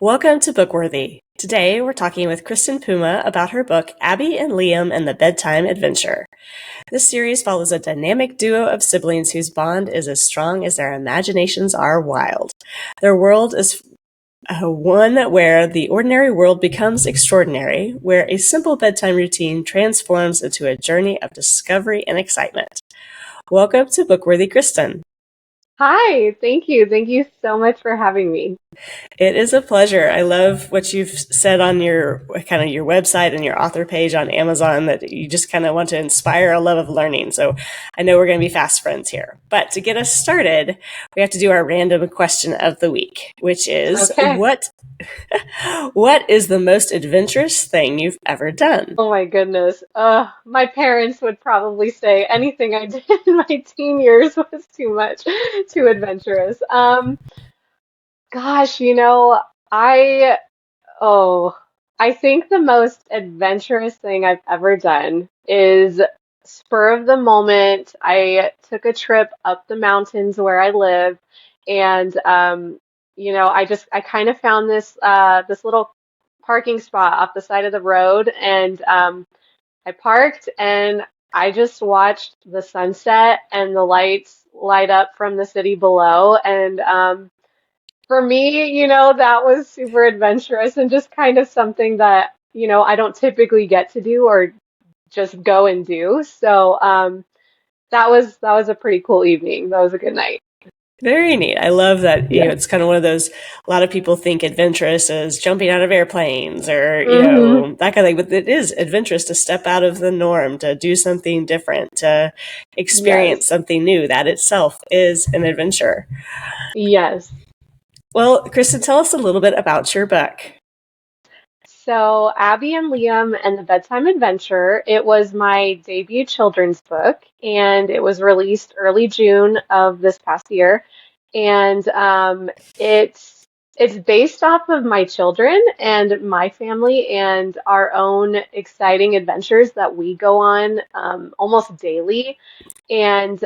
Welcome to BookWorthy. Today we're talking with Kristin Puma about her book Abby and Liam and the Bedtime Adventure. This series follows a dynamic duo of siblings whose bond is as strong as their imaginations are wild. Their world is one where the ordinary world becomes extraordinary, where a simple bedtime routine transforms into a journey of discovery and excitement. Welcome to BookWorthy, Kristin. Hi, thank you. Thank you so much for having me. It is a pleasure. I love what you've said on your website and your author page on Amazon that you just kind of want to inspire a love of learning. So I know we're going to be fast friends here. But to get us started, we have to do our random question of the week, which is Okay. what is the most adventurous thing you've ever done? Oh my goodness. My parents would probably say anything I did in my teen years was too much, too adventurous. Gosh, I oh, I think the most adventurous thing I've ever done is spur of the moment. I took a trip up the mountains where I live, and I kind of found this little parking spot off the side of the road, and I parked and I just watched the sunset and the lights light up from the city below, and for me, that was super adventurous and just kind of something that, I don't typically get to do or just go and do. So, that was a pretty cool evening. That was a good night. Very neat. I love that, Yeah. it's kind of one of those, a lot of people think adventurous as jumping out of airplanes or, Hmm. that kind of thing. But it is adventurous to step out of the norm, to do something different, to experience Yes. something new. That itself is an adventure. Yes. Well, Kristen, tell us a little bit about your book. So, Abby and Liam and the Bedtime Adventure, it was my debut children's book, and it was released early June of this past year. And it's based off of my children and my family and our own exciting adventures that we go on almost daily. And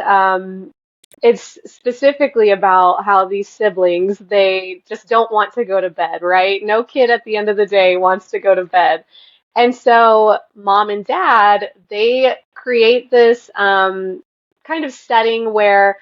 it's specifically about how these siblings, they just don't want to go to bed, right? No kid at the end of the day wants to go to bed. And so mom and dad, they create this kind of setting where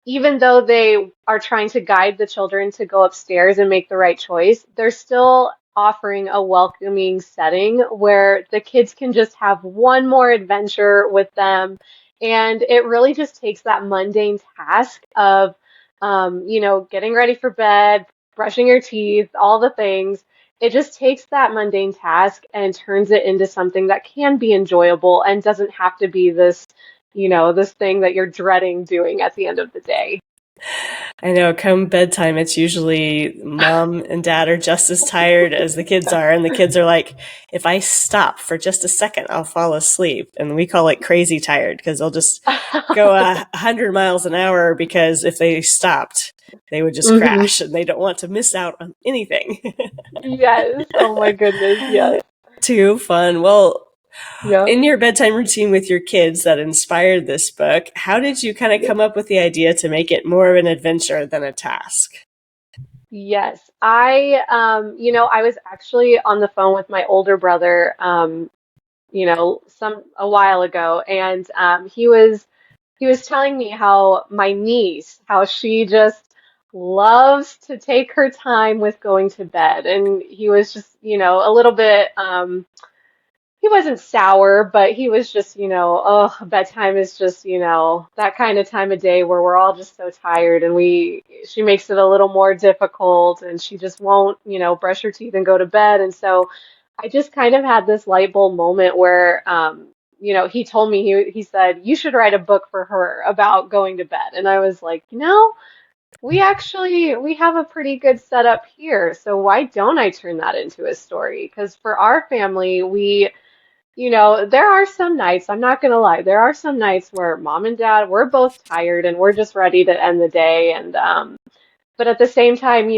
even though they are trying to guide the children to go upstairs and make the right choice, they're still offering a welcoming setting where the kids can just have one more adventure with them. And it really just takes that mundane task of, getting ready for bed, brushing your teeth, all the things. It just takes that mundane task and turns it into something that can be enjoyable and doesn't have to be this thing that you're dreading doing at the end of the day. I know, come bedtime, it's usually mom and dad are just as tired as the kids are. And the kids are like, if I stop for just a second, I'll fall asleep. And we call it crazy tired because they'll just go 100 miles an hour because if they stopped, they would just Hmm. crash and they don't want to miss out on anything. Yes. Oh my goodness. Yes. Too fun. Well, Yep. in your bedtime routine with your kids that inspired this book, how did you kind of come up with the idea to make it more of an adventure than a task? Yes. I was actually on the phone with my older brother, a while ago, and he was telling me how my niece, how she just loves to take her time with going to bed, and he was just, a little bit he wasn't sour, but he was just, oh, bedtime is just, that kind of time of day where we're all just so tired and she makes it a little more difficult and she just won't, brush her teeth and go to bed. And so I just kind of had this light bulb moment where, he told me, he said, you should write a book for her about going to bed. And I was like, we have a pretty good setup here. So why don't I turn that into a story? Because for our family, there are some nights, I'm not gonna lie, there are some nights where mom and dad, we're both tired and we're just ready to end the day. And but at the same time,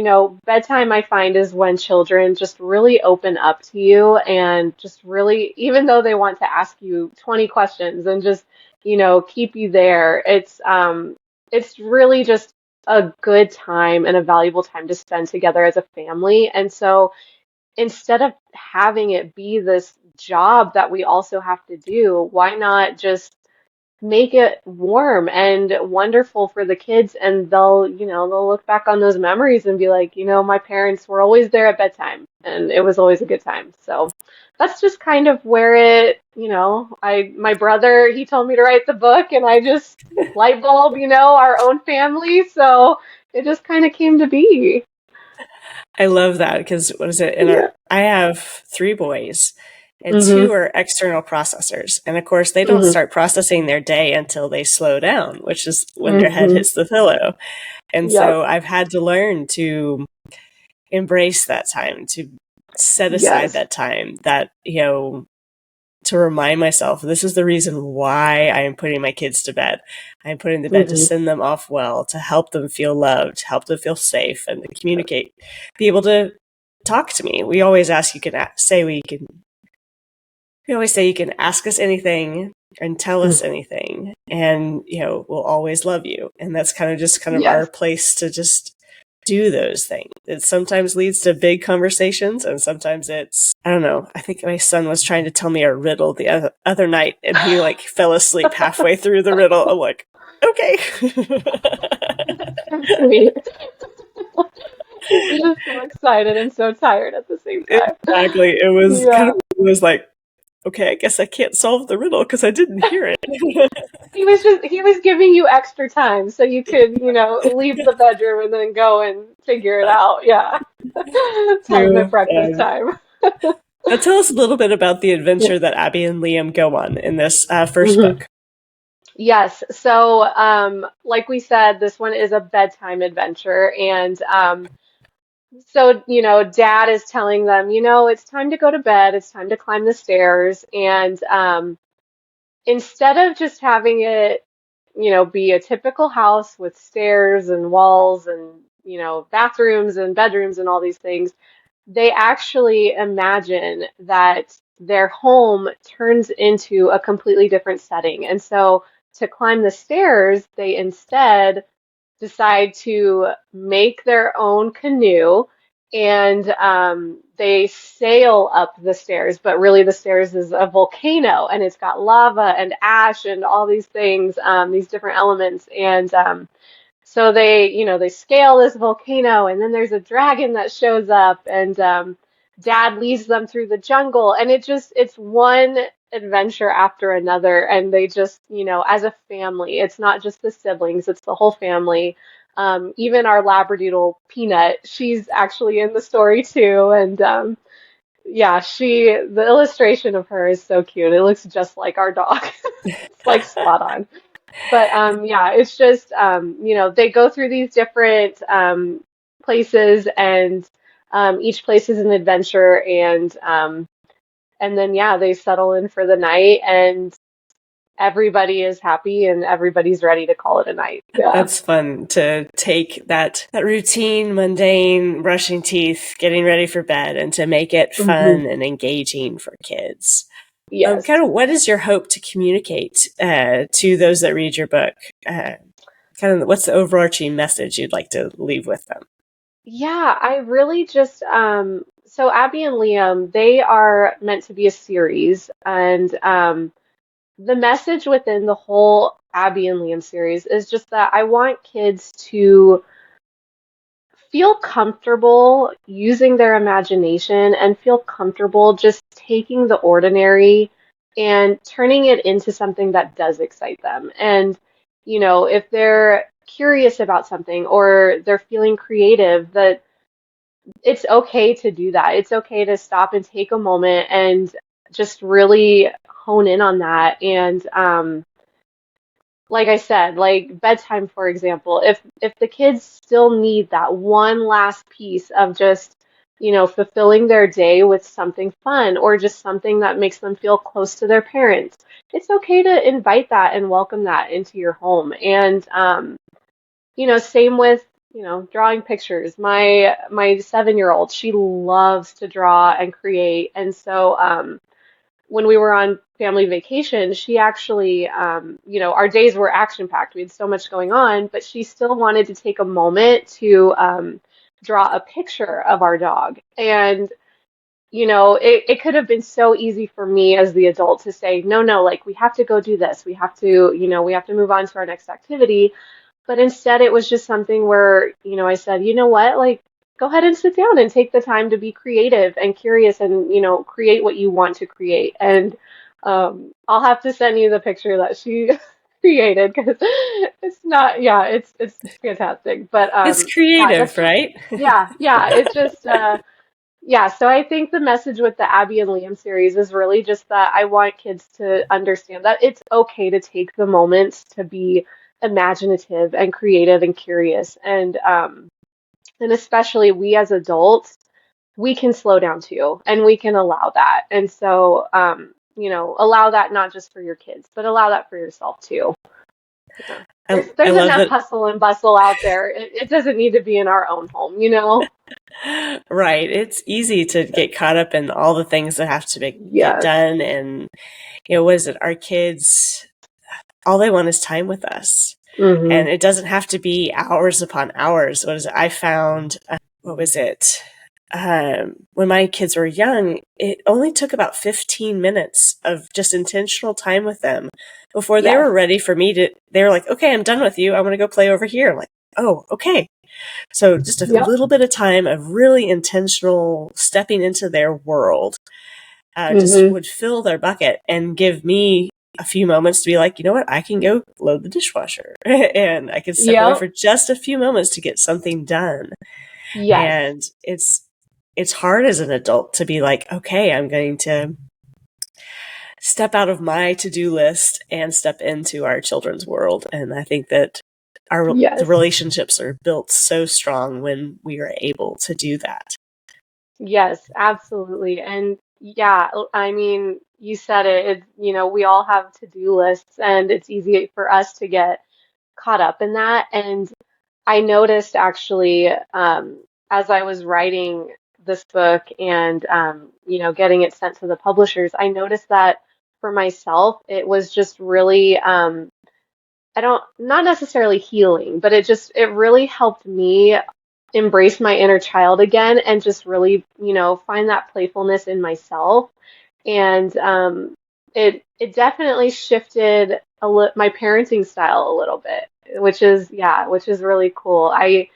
bedtime I find is when children just really open up to you and just really, even though they want to ask you 20 questions and just, keep you there, it's really just a good time and a valuable time to spend together as a family. And so instead of having it be this job that we also have to do, why not just make it warm and wonderful for the kids, and they'll look back on those memories and be like, my parents were always there at bedtime and it was always a good time. So that's just kind of where my brother, he told me to write the book and I just light bulb, our own family. So it just kind of came to be. I love that because what is it? Yeah. I have three boys, and Hmm. two are external processors. And of course, they don't Hmm. start processing their day until they slow down, which is when their head Hmm. hits the pillow. And Yep. so I've had to learn to embrace that time, to set aside Yes. that time, that, to remind myself this is the reason why I am putting my kids to bed. I am putting them to bed to Hmm. send them off well, to help them feel loved, help them feel safe, and to communicate, be able to talk to me. We always ask you can say we can. We always say you can ask us anything and tell us anything, and we'll always love you. And that's kind of our Yes. place to just do those things. It sometimes leads to big conversations, and sometimes it's, I don't know. I think my son was trying to tell me a riddle the other night, and he like fell asleep halfway through the riddle. I'm like, okay. That's sweet. You're just so excited and so tired at the same time. Exactly. It was kind Yeah. of, it was like, okay, I guess I can't solve the riddle because I didn't hear it. He was giving you extra time so you could, leave the bedroom and then go and figure it out. Yeah. Tell him at True. breakfast time. Now tell us a little bit about the Yeah. adventure that Abby and Liam go on in this first Hmm. book. Yes. So, like we said, this one is a bedtime adventure. And so, dad is telling them, it's time to go to bed. It's time to climb the stairs. And instead of just having it, be a typical house with stairs and walls and, bathrooms and bedrooms and all these things, they actually imagine that their home turns into a completely different setting. And so to climb the stairs, they instead decide to make their own canoe, and they sail up the stairs, but really the stairs is a volcano and it's got lava and ash and all these things, these different elements. And so they scale this volcano, and then there's a dragon that shows up, and Dad leads them through the jungle, and it's one adventure after another, and they just, as a family, it's not just the siblings, it's the whole family. Even our Labradoodle Peanut, she's actually in the story too, and yeah, the illustration of her is so cute. It looks just like our dog. It's like spot on. But yeah, it's just they go through these different places, and each place is an adventure, and then yeah, they settle in for the night, and everybody is happy and everybody's ready to call it a night. Yeah. That's fun to take that routine, mundane, brushing teeth, getting ready for bed, and to make it Hmm. fun and engaging for kids. Yes. Kind of, what is your hope to communicate to those that read your book? Kind of, what's the overarching message you'd like to leave with them? Yeah, I really just so Abby and Liam, they are meant to be a series, and the message within the whole Abby and Liam series is just that I want kids to feel comfortable using their imagination and feel comfortable just taking the ordinary and turning it into something that does excite them. And, if they're curious about something or they're feeling creative, that it's okay to do that. It's okay to stop and take a moment and just really hone in on that. And like I said, like bedtime, for example, if the kids still need that one last piece of just, fulfilling their day with something fun or just something that makes them feel close to their parents, it's okay to invite that and welcome that into your home. And same with, drawing pictures. My 7-year-old, she loves to draw and create, and so when we were on family vacation, she actually, our days were action packed. We had so much going on, but she still wanted to take a moment to draw a picture of our dog. And it could have been so easy for me as the adult to say, no, no, like we have to go do this. We have to, we have to move on to our next activity. But instead, it was just something where, I said, you know what, like go ahead and sit down and take the time to be creative and curious and, create what you want to create. And I'll have to send you the picture that she created because it's not, yeah, it's fantastic. But It's yeah, creative, that's just, right? yeah, it just, yeah, so I think the message with the Abby and Liam series is really just that I want kids to understand that it's okay to take the moments to be imaginative and creative and curious. And especially we as adults, we can slow down too, and we can allow that. And so, allow that not just for your kids, but allow that for yourself too. Yeah. I There's love enough that. hustle and bustle out there. It doesn't need to be in our own home, you know? Right. It's easy to get caught up in all the things that have to get Yes. done. And, what is it? Our kids, all they want is time with us. Hmm. And it doesn't have to be hours upon hours. What is it? I found, what was it? When my kids were young, it only took about 15 minutes of just intentional time with them before they Yes. were ready for me to, they were like, okay, I'm done with you. I want to go play over here. I'm like, oh, okay. So just a Yep. little bit of time of really intentional stepping into their world just Hmm. would fill their bucket and give me a few moments to be like, you know what, I can go load the dishwasher and I can step away Yep. for just a few moments to get something done. Yes. And it's hard as an adult to be like, okay, I'm going to step out of my to-do list and step into our children's world. And I think that the Yes. relationships are built so strong when we are able to do that. Yes, absolutely. And yeah, I mean, you said it, we all have to-do lists and it's easy for us to get caught up in that. And I noticed actually, as I was writing this book and, getting it sent to the publishers, I noticed that for myself, it was just really, not necessarily healing, but it really helped me embrace my inner child again and just really, find that playfulness in myself. And it definitely shifted my parenting style a little bit, which is really cool. I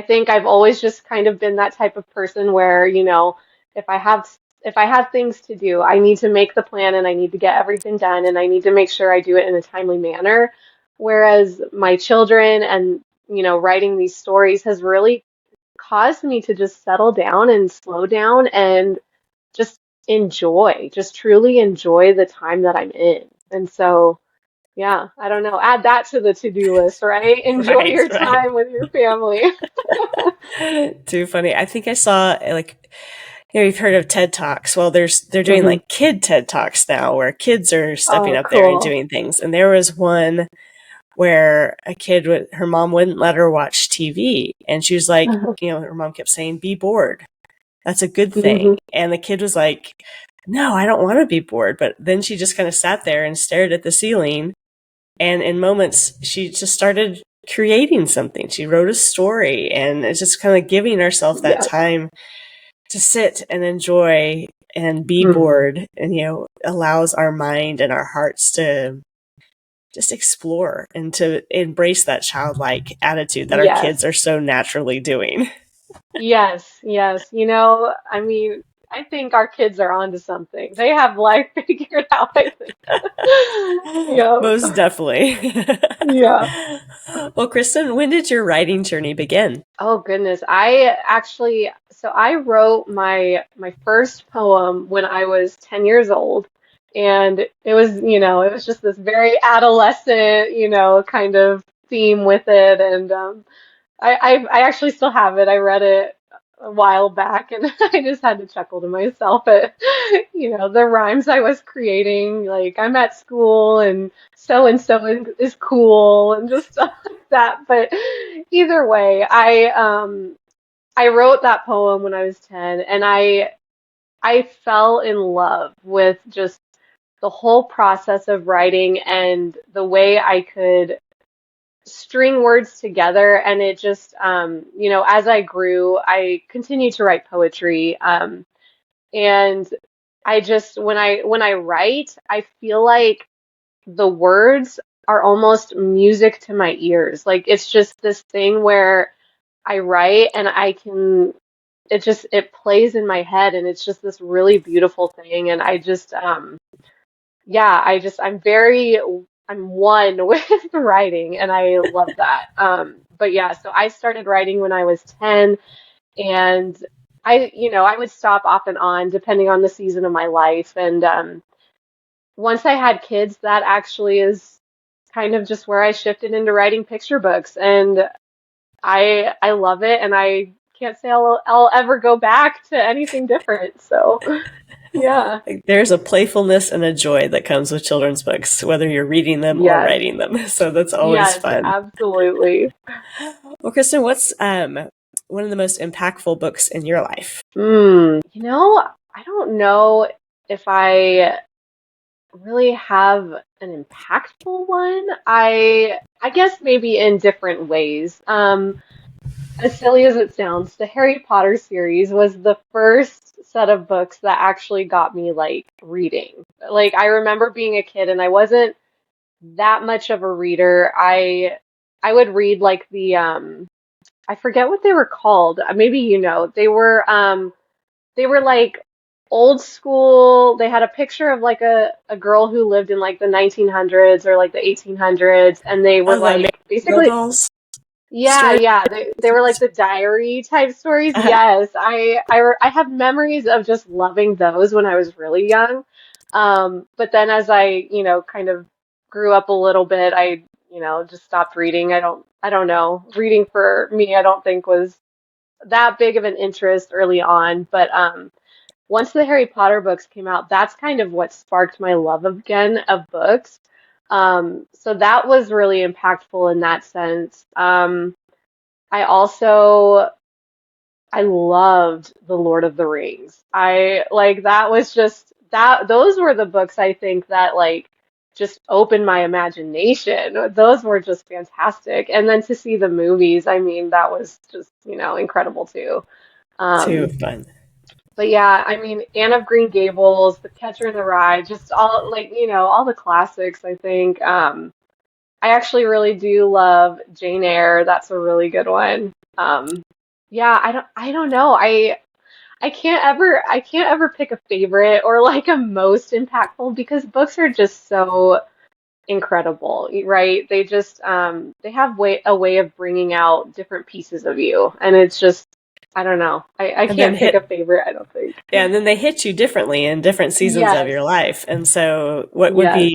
think I've always just kind of been that type of person where, if I have if I have things to do, I need to make the plan and I need to get everything done and I need to make sure I do it in a timely manner. Whereas my children and, writing these stories has really caused me to just settle down and slow down and just just truly enjoy the time that I'm in. And so, yeah, I don't know, add that to the to-do list, right? Enjoy Right, your right. time with your family. Too funny. I think I saw like, you've heard of TED Talks. Well, they're doing Hmm. like kid TED Talks now where kids are stepping Oh, up there and cool. doing things. And there was one where a kid her mom wouldn't let her watch TV. And she was like, her mom kept saying, be bored. That's a good thing. Hmm. And the kid was like, no, I don't want to be bored. But then she just kind of sat there and stared at the ceiling. And in moments, she just started creating something. She wrote a story and it's just kind of giving herself that Yes. time to sit and enjoy and be Hmm. bored and, allows our mind and our hearts to just explore and to embrace that childlike attitude that our kids Yes. are so naturally doing. Yes, yes. I mean, I think our kids are onto something. They have life figured out, I think. Yep. Most definitely. Yeah. Well, Kristen, when did your writing journey begin? Oh goodness. I wrote my first poem when I was 10 years old. And it was just this very adolescent, kind of theme with it. And I actually still have it. I read it a while back and I just had to chuckle to myself at, the rhymes I was creating. Like I'm at school and so is cool and just stuff like that. But either way, I wrote that poem when I was 10 and I fell in love with just the whole process of writing and the way I could string words together. And it just, as I grew, I continued to write poetry. And I just, when I write, I feel like the words are almost music to my ears. Like it's just this thing where I write and it plays in my head and it's just this really beautiful thing. And I just, yeah, I'm one with writing and I love that. But yeah, so I started writing when I was 10 and I would stop off and on depending on the season of my life. And once I had kids, that actually is kind of just where I shifted into writing picture books. And I love it and I can't say I'll ever go back to anything different. So, yeah. Like, there's a playfulness and a joy that comes with children's books, whether you're reading them or Yes. writing them. So that's always Yes, fun. absolutely. Well, Kristen, what's one of the most impactful books in your life? I don't know if I really have an impactful one. I guess maybe in different ways. As silly as it sounds, the Harry Potter series was the first set of books that actually got me like reading. Like I remember being a kid and I wasn't that much of a reader. I would read like the I forget what they were called. Maybe they were like old school. They had a picture of like a girl who lived in like the 1900s or like the 1800s, and they were Oh, the like Go basically, Dolls yeah, story. yeah. They were like the diary type stories. Yes, I have memories of just loving those when I was really young. But then as I kind of grew up a little bit, I just stopped reading. I don't know. Reading for me, I don't think was that big of an interest early on, but once the Harry Potter books came out, that's kind of what sparked my love again of books. So that was really impactful in that sense. I also I loved The Lord of the Rings. I like that was just that those were the books I think that like just opened my imagination. Those were just fantastic. And then to see the movies, I mean, that was just incredible too. Too Um, fun. but yeah, I mean, Anne of Green Gables, The Catcher in the Rye, just all like all the classics, I think. I actually really do love Jane Eyre. That's a really good one. Yeah, I don't know. I can't ever pick a favorite or like a most impactful because books are just so incredible, right? They have a way of bringing out different pieces of you, and it's just I don't know. I And then can't pick a hit favorite, I don't think. Yeah, and then they hit you differently in different seasons of Yes, your life. And so what would yes.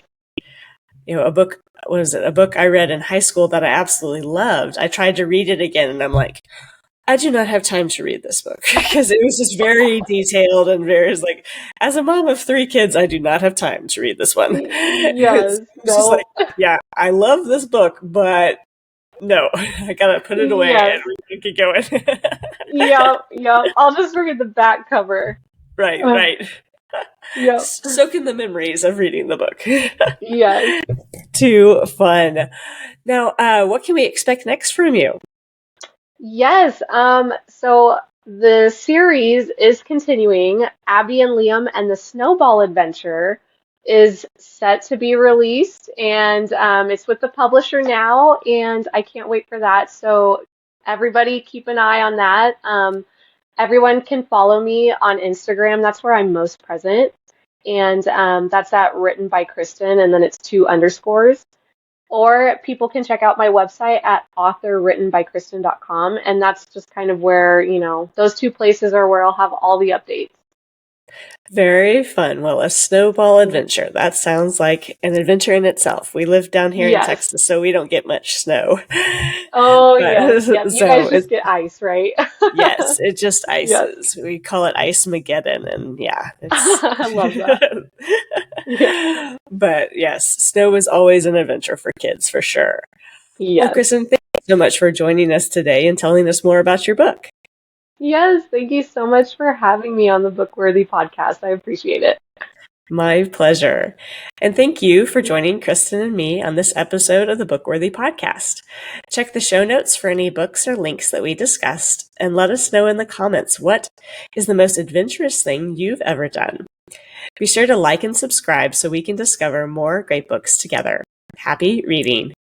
be, a book, what is it? A book I read in high school that I absolutely loved. I tried to read it again and I'm like, I do not have time to read this book because it was just very detailed and very like, as a mom of three kids, I do not have time to read this one. Yes, It's just like, no. yeah, I love this book, but no, I gotta put it away Yes. and keep going. Yep, yep. I'll just read the back cover. Right, Uh, right. yep. Soak in the memories of reading the book. Yes. Too fun. Now, what can we expect next from you? Yes. So the series is continuing. Abby and Liam and the Snowball Adventure is set to be released, and it's with the publisher now, and I can't wait for that. So everybody keep an eye on that. Everyone can follow me on Instagram. That's where I'm most present. And that's at written by Kristen, and then it's two underscores. Or people can check out my website at authorwrittenbykristen.com, and that's just kind of where those two places are where I'll have all the updates. Very fun. Well, a snowball Yeah. adventure. That sounds like an adventure in itself. We live down here in Yes. Texas, so we don't get much snow. Oh, yes. Yep. But You guys so just get ice, right? yes, it just Yes. ices. We call it Ice Mageddon, and yeah, it's. I love that. Yeah. But yes, snow is always an adventure for kids, for sure. Well, Yes. Kristen, thank you so much for joining us today and telling us more about your book. Yes, thank you so much for having me on the BookWorthy podcast. I appreciate it. My pleasure. And thank you for joining Kristen and me on this episode of the BookWorthy podcast. Check the show notes for any books or links that we discussed, and let us know in the comments what is the most adventurous thing you've ever done. Be sure to like and subscribe so we can discover more great books together. Happy reading!